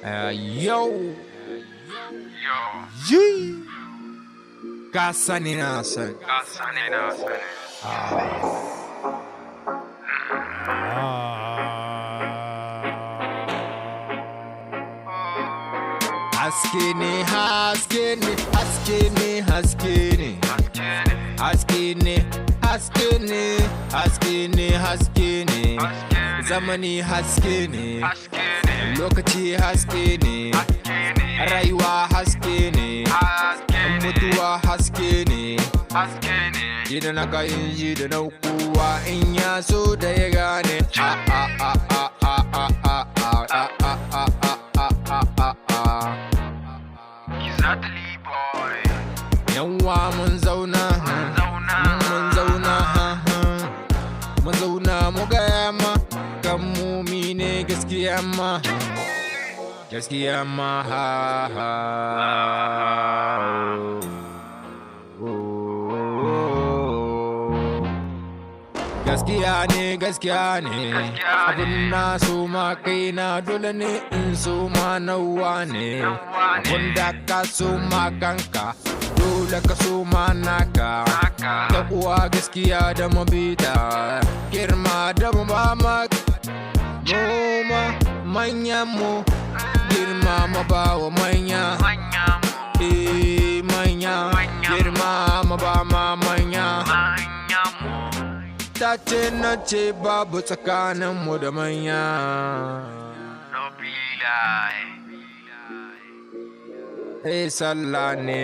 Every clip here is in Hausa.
Yo. Yee. Kasani nasan. Haske.ne, Haske.ne, Haske.ne, Haske.ne, Haske.ne, Haske.ne, Haske.ne, Haske.ne, zamani Haske.ne, lokaci Haske.ne, rayuwa Haske.ne, mutuwa Haske.ne, jida na kayin jida na kowa in ya so da ya gane. Yawa mun zauna mu gaya ma kan mu mine gaskiya ma gaskiya ne abin na so ma kai na dole ne in so ma nawa ne wanda ka so ma kanka dole ka so ma naka ta kuwa gaskiya da mabita girma da ba ma noma manyan mu girma ma ba wa manya manya girma ma ba ma manya ta ce na ce babu tsakanin mu da manya sallah ne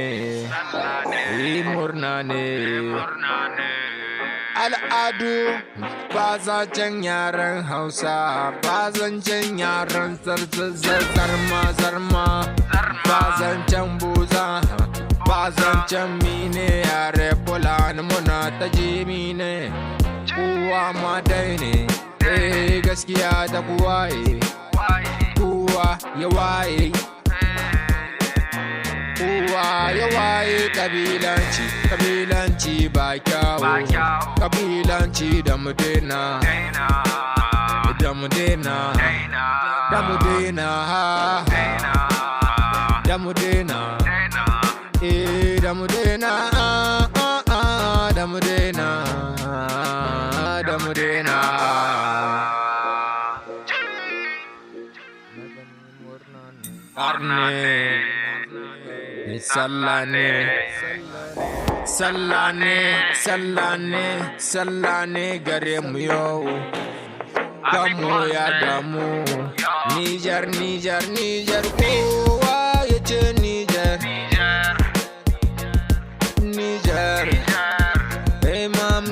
murna ne al'adu ba zancen yaren Hausa ba zancen yaren zarma ba zancen buza ba zancen mine yare fulani muna ta jimi ne kowa ma dai ne gaskiya ta kowa ya waye kowa ya waye kabilanci ba kyawu kabilanci da mu dena da mu dena da mu dena da mu dena da mu dena da mu dena da mu dena karne sallane gare mu yau kamo ya damu Nijar kowa ya ce Nijar imam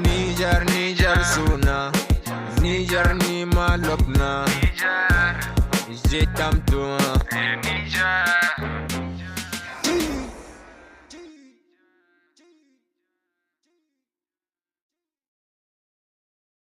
Nijar suna Nijar ni malobna je tamtuma